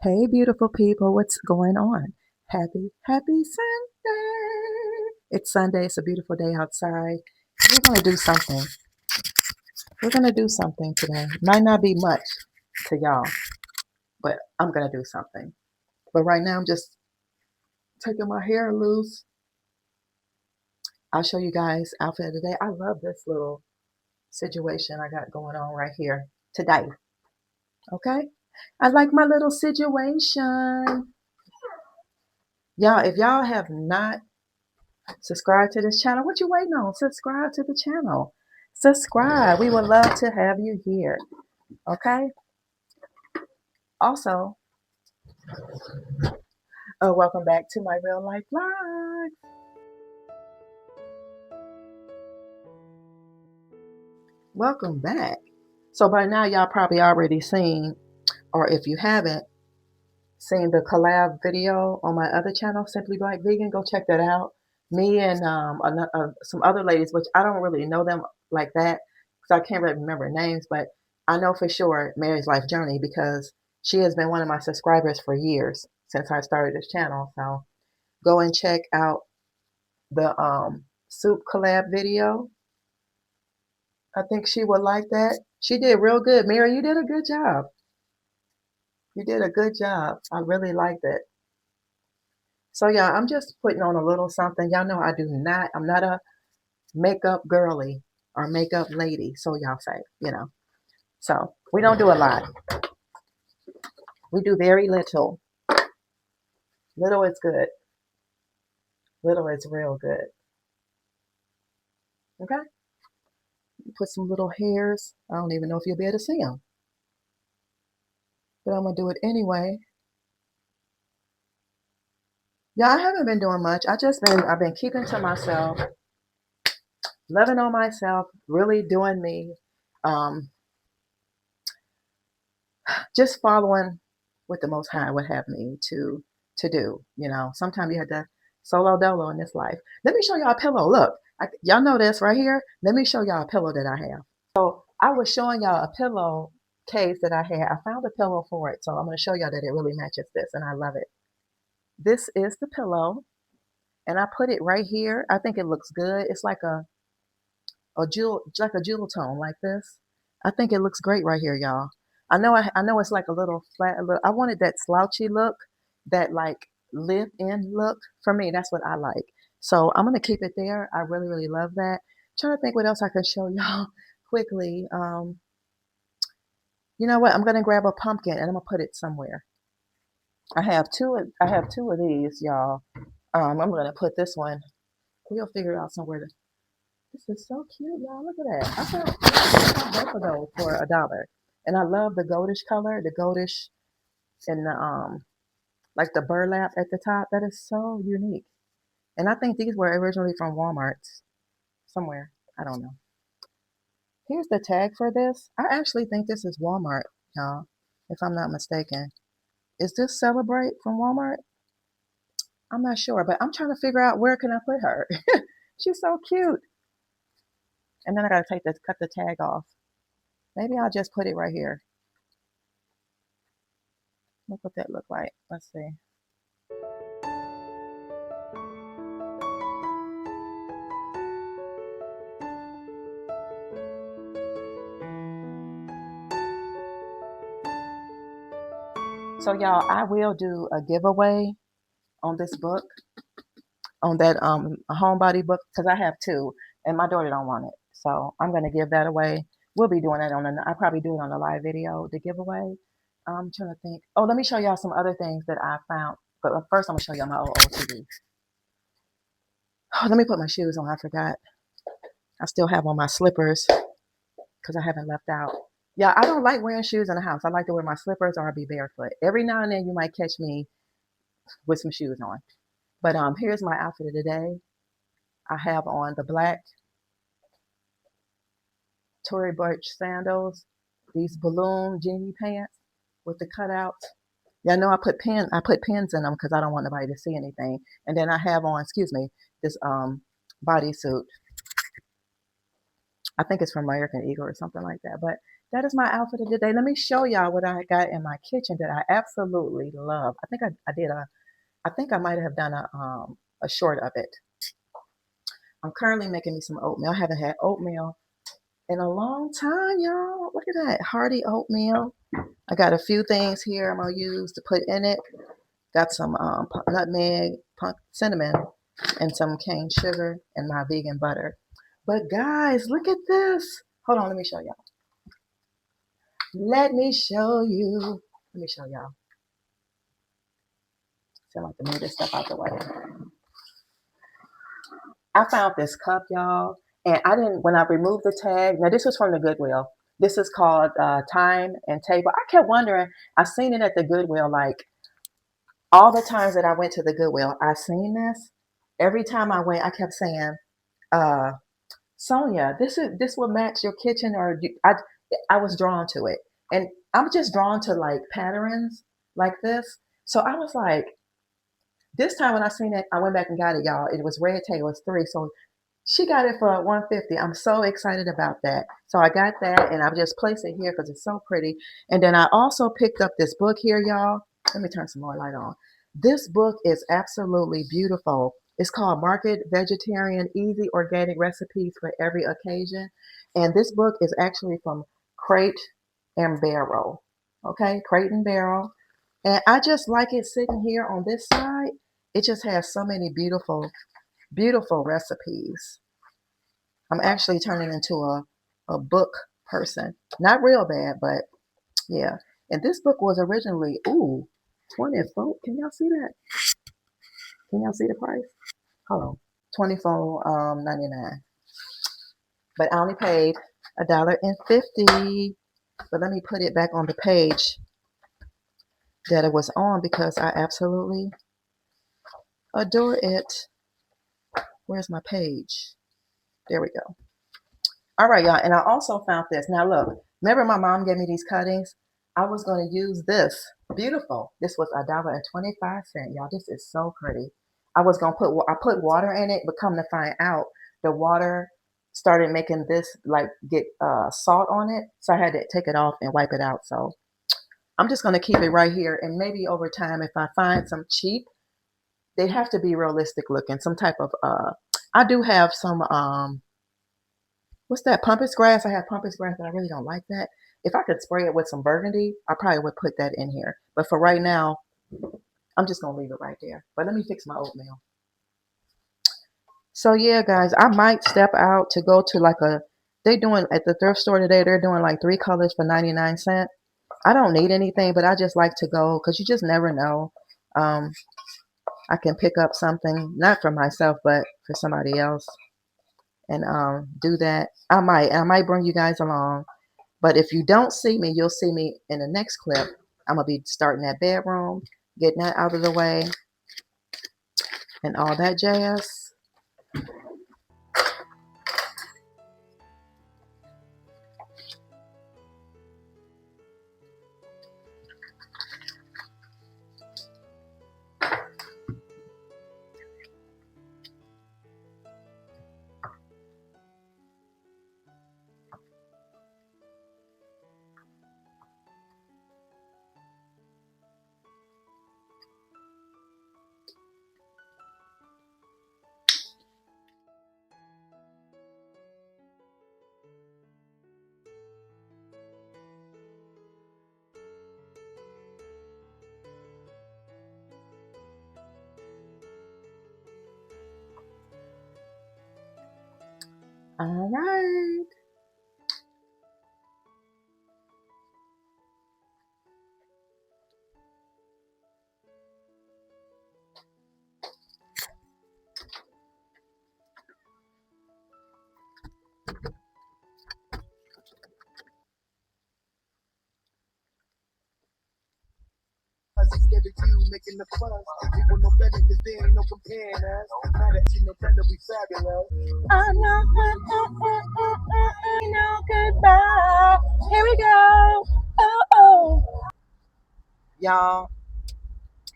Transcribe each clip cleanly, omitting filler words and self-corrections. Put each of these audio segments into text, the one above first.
Hey, beautiful people, what's going on? Happy Sunday. It's Sunday. It's a beautiful day outside. We're going to do something. We're going to do something today. Might not be much to y'all, but I'm going to do something. But right now, I'm just taking my hair loose. I'll show you guys outfit of the day. I love this little situation I got going on right here today. Okay? I like my little situation. Y'all, if y'all have not subscribe to this channel. What you waiting on? Subscribe to the channel. Subscribe. We would love to have you here. Okay. Also, welcome back to my real life vlog. Welcome back. So by now y'all probably already seen, or if you haven't seen the collab video on my other channel, Simply Black Vegan, go check that out. Me and some other ladies, which I don't really know them like that because I can't really remember names, but I know for sure Mary's Life Journey because she has been one of my subscribers for years since I started this channel. So go and check out the soup collab video. I think she would like that. She did real good. Mary, you did a good job. You did a good job. I really liked it. So yeah, I'm just putting on a little something. Y'all know I'm not a makeup girly or makeup lady. So y'all say. So we don't do a lot. We do very little. Little is good. Little is real good. Okay? Put some little hairs. I don't even know if you'll be able to see them. But I'm going to do it anyway. Yeah, I haven't been doing much. I've been keeping to myself, loving on myself, really doing me. Um, just following what the Most High would have me to do. Sometimes you have to solo dolo in this life. Let me show y'all a pillow. Look, y'all know this right here. Let me show y'all a pillow that I have. So I was showing y'all a pillow case that I had. I found a pillow for it, so I'm going to show y'all that it really matches this, and I love it. This is the pillow, and I put it right here. I think it looks good. It's like a jewel tone like this. I think it looks great right here, y'all. I know it's like a little flat. I wanted that slouchy look, that like live-in look. For me, that's what I like. So I'm gonna keep it there. I really, really love that. Trying to think what else I can show y'all quickly. You know what? I'm gonna grab a pumpkin and I'm gonna put it somewhere. I have two of these, y'all. I'm gonna put this one. We'll figure out somewhere to. This is so cute, y'all. Look at that. I found both of those for $1. And I love the goldish color, the goldish and the like the burlap at the top. That is so unique. And I think these were originally from Walmart somewhere. I don't know. Here's the tag for this. I actually think this is Walmart, y'all, if I'm not mistaken. Is this Celebrate from Walmart? I'm not sure, but I'm trying to figure out where can I put her. She's so cute. And then I gotta cut the tag off. Maybe I'll just put it right here. Look what that look like. Let's see. So y'all, I will do a giveaway on this book, on that homebody book, because I have two, and my daughter don't want it. So I'm gonna give that away. We'll be doing that I'll probably do it on a live video, the giveaway. I'm trying to think. Oh, let me show y'all some other things that I found. But first, I'm gonna show y'all my old OTV. Oh, let me put my shoes on. I forgot. I still have on my slippers because I haven't left out. Yeah, I don't like wearing shoes in the house. I like to wear my slippers or I'll be barefoot. Every now and then you might catch me with some shoes on. But here's my outfit of the day. I have on the black Tory Burch sandals, these balloon jean pants with the cutouts. Yeah, I know I put pins in them because I don't want nobody to see anything. And then I have on, excuse me, this bodysuit. I think it's from American Eagle or something like that. But that is my outfit of the day. Let me show y'all what I got in my kitchen that I absolutely love. I think I did I think I might have done a short of it. I'm currently making me some oatmeal. I haven't had oatmeal in a long time, y'all. Look at that hearty oatmeal. I got a few things here I'm gonna use to put in it. Got some nutmeg, cinnamon, and some cane sugar and my vegan butter. But guys, look at this. Hold on, let me show y'all. Let me show you. Let me show y'all. Sound like to move this stuff out the way. I found this cup, y'all, and I didn't, when I removed the tag, now this was from the Goodwill. This is called Time and Table. I kept wondering, I seen it at the Goodwill, like all the times that I went to the Goodwill, I seen this. Every time I went, I kept saying, uh, Sonia, this will match your kitchen, or I was drawn to it, and I'm just drawn to like patterns like this. So I was like, this time when I seen it, I went back and got it, y'all. It was red table, it was three, so she got it for 150. I'm so excited about that. So I got that, and I've just placed it here because it's so pretty. And then I also picked up this book here, y'all. Let me turn some more light on. This book is absolutely beautiful. It's called Market Vegetarian Easy Organic Recipes for Every Occasion. And this book is actually from Crate and Barrel. Okay, Crate and Barrel. And I just like it sitting here on this side. It just has so many beautiful, beautiful recipes. I'm actually turning into a book person. Not real bad, but yeah. And this book was originally, 24. Can y'all see that? Can y'all see the price? Hold on. 24.99. But I only paid $1.50. But let me put it back on the page that it was on because I absolutely adore it. Where's my page? There we go. All right, y'all. And I also found this. Now, look, remember my mom gave me these cuttings? I was going to use this. Beautiful. This was $1.25. Y'all, this is so pretty. I was going to I put water in it, but come to find out, the water started making this like get salt on it. So I had to take it off and wipe it out. So I'm just going to keep it right here. And maybe over time, if I find some cheap, they have to be realistic looking. Some type of, I do have some, what's that? Pampas grass. I have pampas grass, but I really don't like that. If I could spray it with some burgundy, I probably would put that in here. But for right now, I'm just gonna leave it right there. But let me fix my oatmeal. So yeah, guys, I might step out to go to like they doing at the thrift store today. They're doing like 3 colors for 99¢. I don't need anything, but I just like to go because you just never know. Um, I can pick up something not for myself, but for somebody else, and do that. I might bring you guys along. But if you don't see me, you'll see me in the next clip. I'm going to be starting that bedroom, getting that out of the way, and all that jazz. All right. Give it to you, making the fuss. People know better because there ain't no comparing us. Now that you know better, we fabulous. I'm not no goodbye. Here we go. Oh. Y'all,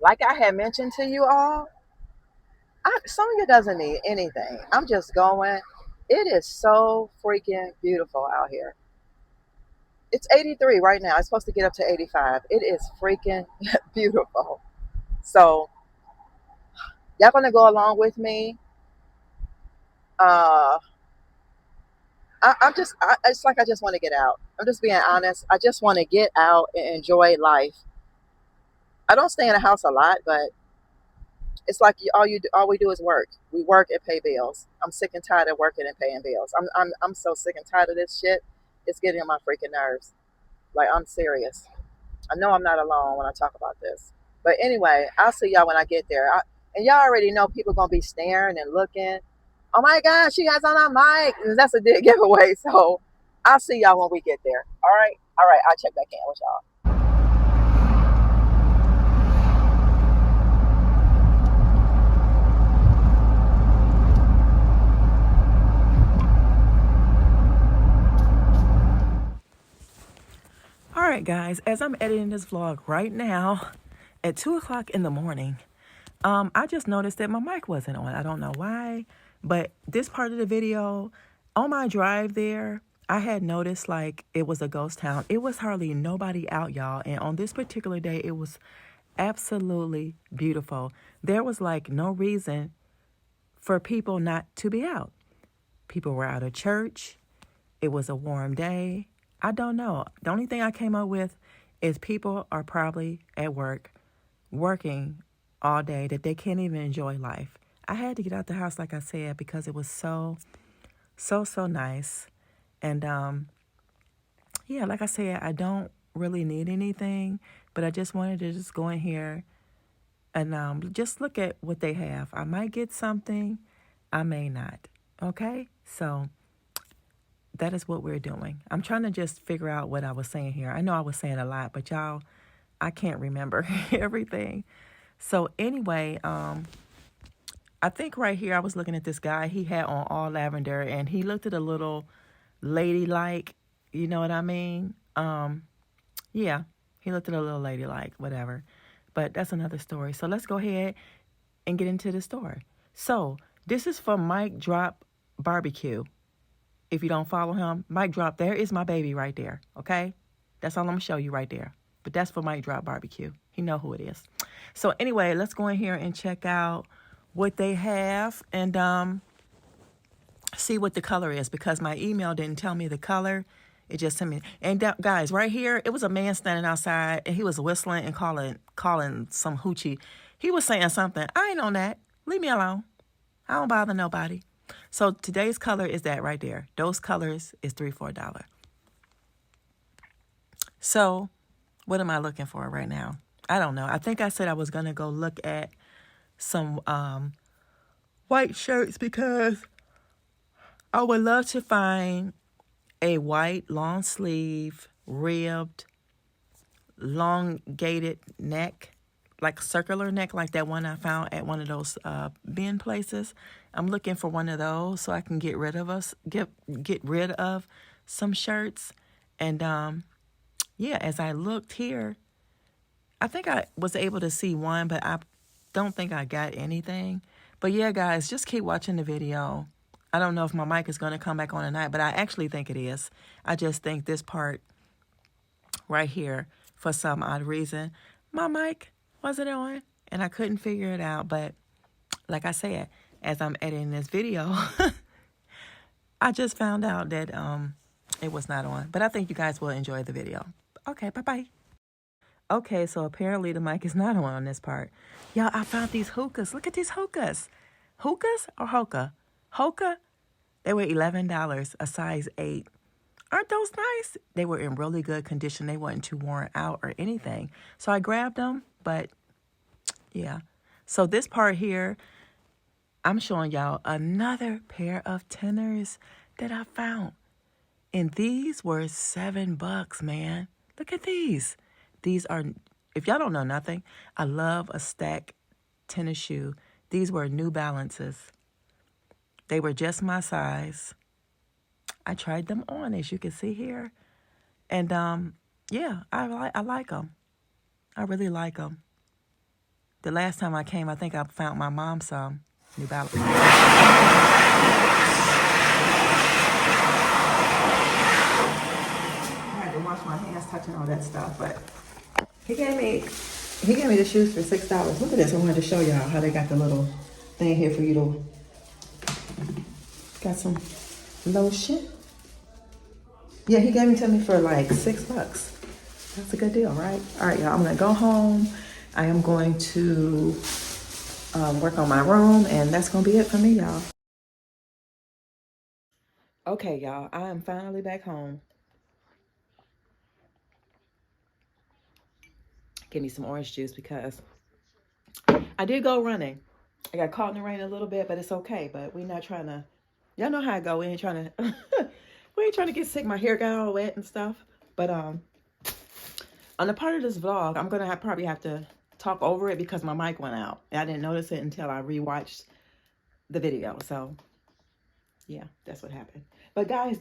like I had mentioned to you all, Sonya doesn't need anything. I'm just going. It is so freaking beautiful out here. It's 83 right now. It's supposed to get up to 85. It is freaking beautiful. So y'all gonna go along with me. Uh, it's like I just want to get out. I'm just being honest. I just want to get out and enjoy life. I don't stay in the house a lot, but it's like all we do is work. We work and pay bills. I'm sick and tired of working and paying bills. I'm so sick and tired of this shit. It's getting on my freaking nerves. Like, I'm serious. I know I'm not alone when I talk about this. But anyway, I'll see y'all when I get there. And y'all already know people gonna be staring and looking. Oh my God, she has on a mic. And that's a dead giveaway. So I'll see y'all when we get there. All right. All right. I'll check back in with y'all. All right, guys, as I'm editing this vlog right now at 2 o'clock in the morning, I just noticed that my mic wasn't on. I don't know why, but this part of the video, on my drive there, I had noticed like it was a ghost town. It was hardly nobody out, y'all. And on this particular day, it was absolutely beautiful. There was like no reason for people not to be out. People were out of church. It was a warm day. I don't know. The only thing I came up with is people are probably at work, working all day, that they can't even enjoy life. I had to get out the house, like I said, because it was so nice. And yeah, like I said, I don't really need anything, but I just wanted to just go in here and just look at what they have. I might get something, I may not. Okay? So that is what we're doing. I'm trying to just figure out what I was saying here. I know I was saying a lot, but y'all, I can't remember everything. So anyway, I think right here I was looking at this guy. He had on all lavender, and he looked at a little ladylike. You know what I mean? Yeah, he looked at a little ladylike, whatever. But that's another story. So let's go ahead and get into the store. So this is from Mike Drop Barbecue. If you don't follow him, Mike Drop, there is my baby right there, okay? That's all I'm going to show you right there. But that's for Mike Drop Barbecue. He know who it is. So anyway, let's go in here and check out what they have and see what the color is, because my email didn't tell me the color. It just sent me. And guys, right here, it was a man standing outside, and he was whistling and calling some hoochie. He was saying something. I ain't on that. Leave me alone. I don't bother nobody. So today's color is that right there. Those colors is $3-4. So what am I looking for right now? I don't know. I think I said I was going to go look at some white shirts, because I would love to find a white long sleeve, ribbed, elongated neck, like circular neck, like that one I found at one of those bin places. I'm looking for one of those so I can get rid of some shirts. And yeah, as I looked here, I think I was able to see one, but I don't think I got anything. But yeah, guys, just keep watching the video. I don't know if my mic is going to come back on tonight, but I actually think it is. I just think this part right here, for some odd reason, my mic wasn't on and I couldn't figure it out. But like I said, as I'm editing this video, I just found out that it was not on. But I think you guys will enjoy the video. Okay, bye-bye. Okay, so apparently the mic is not on this part. Y'all, I found these hookahs. Look at these hookahs. Hookahs or hoka? Hoka? They were $11, a size 8. Aren't those nice? They were in really good condition. They weren't too worn out or anything. So I grabbed them, but yeah. So this part here, I'm showing y'all another pair of tenors that I found. And these were $7, man. Look at these. These are, if y'all don't know nothing, I love a stack tennis shoe. These were New Balances. They were just my size. I tried them on, as you can see here. And yeah, I like them. I really like them. The last time I came, I think I found my mom some New Balance. I had to wash my touching all that stuff, but he gave me the shoes for $6. Look at this. I wanted to show y'all how they got the little thing here for you to, got some lotion. Yeah, he gave it to me for like $6. That's a good deal, right? All right, y'all, I'm gonna go home. I am going to work on my room, and that's gonna be it for me, y'all. Okay, y'all, I am finally back home. Give me some orange juice because I did go running. I got caught in the rain a little bit, but it's okay. But we're not trying to, y'all know how I go. We ain't trying to, we ain't trying to get sick. My hair got all wet and stuff. But on the part of this vlog, I'm gonna probably have to talk over it because my mic went out. I didn't notice it until I rewatched the video. So yeah, that's what happened. But guys,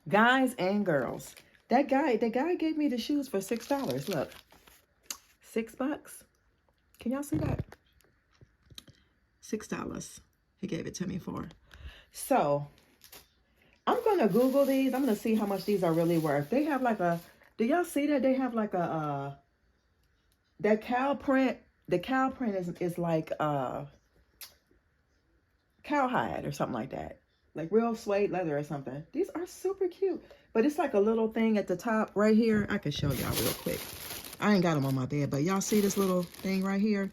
guys and girls, the guy gave me the shoes for $6. Look, $6. Can y'all see that? $6 he gave it to me for. So I'm gonna Google these. I'm gonna see how much these are really worth. They have like a, do y'all see that? They have like a that cow print. The cow print is like cowhide or something like that, like real suede leather or something. These are super cute, but it's like a little thing at the top right here. I can show y'all real quick. I ain't got them on my bed, but y'all see this little thing right here?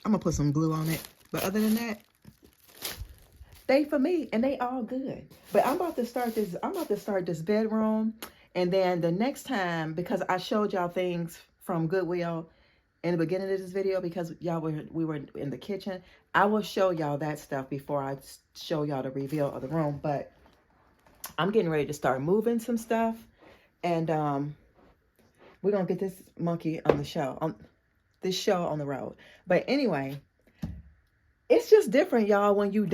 I'm gonna put some glue on it. But other than that, they for me, and they all good. But I'm about to start this bedroom, and then the next time, because I showed y'all things from Goodwill in the beginning of this video, because we were in the kitchen, I will show y'all that stuff before I show y'all the reveal of the room. But I'm getting ready to start moving some stuff, and we're gonna get this monkey on the show, on this show on the road. But anyway, it's just different, y'all, when you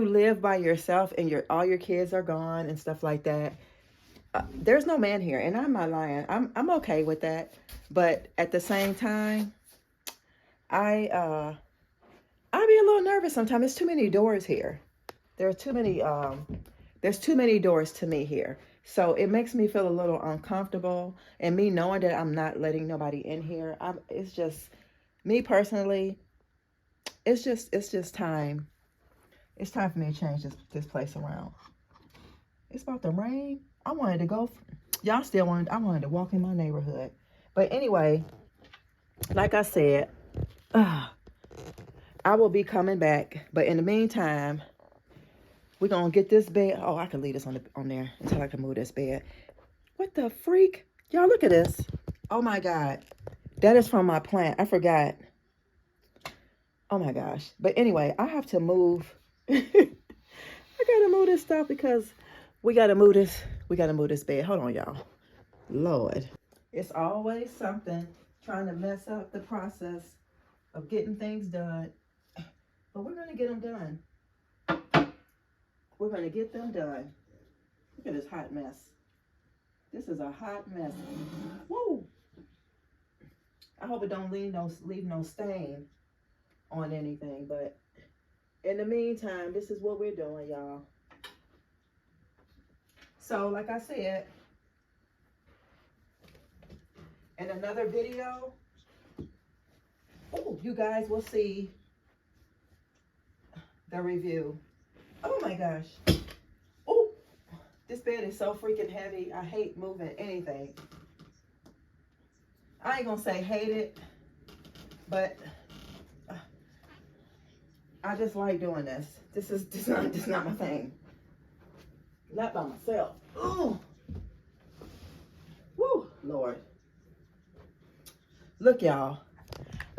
live by yourself and all your kids are gone and stuff like that. There's no man here, and I'm not lying. I'm okay with that, but at the same time, I be a little nervous sometimes. There's too many doors here. There are too many there's too many doors to me here, so it makes me feel a little uncomfortable. And me knowing that I'm not letting nobody in here, it's just me personally. It's just time. It's time for me to change this place around. It's about to rain. I wanted to go. Y'all still wanted. I wanted to walk in my neighborhood. But anyway, like I said, I will be coming back. But in the meantime, we're gonna get this bed. Oh, I can leave this on there until I can move this bed. What the freak? Y'all look at this. Oh my God. That is from my plant. I forgot. Oh my gosh. But anyway, I have to move. I gotta move this stuff because we gotta move this bed. Hold on, y'all. Lord. It's always something trying to mess up the process of getting things done. But we're gonna get them done. We're gonna get them done. Look at this hot mess. This is a hot mess. Woo! I hope it don't leave no stain on anything, but in the meantime, this is what we're doing, y'all. So, like I said, in another video, you guys will see the review. Oh my gosh. Oh, this bed is so freaking heavy. I hate moving anything. I ain't gonna say hate it, but I just like doing this. This is not my thing. Not by myself. Oh, woo, Lord. Look, y'all.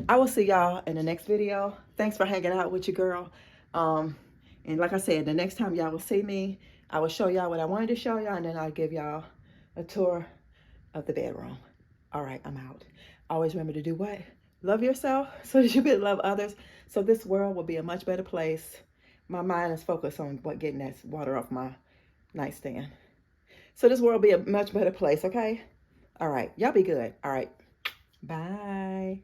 I will see y'all in the next video. Thanks for hanging out with your girl. And like I said, the next time y'all will see me, I will show y'all what I wanted to show y'all, and then I'll give y'all a tour of the bedroom. All right, I'm out. Always remember to do what? Love yourself so that you can love others. So this world will be a much better place. My mind is focused on getting that water off my nightstand. So this world will be a much better place, okay? All right, y'all be good. All right, bye.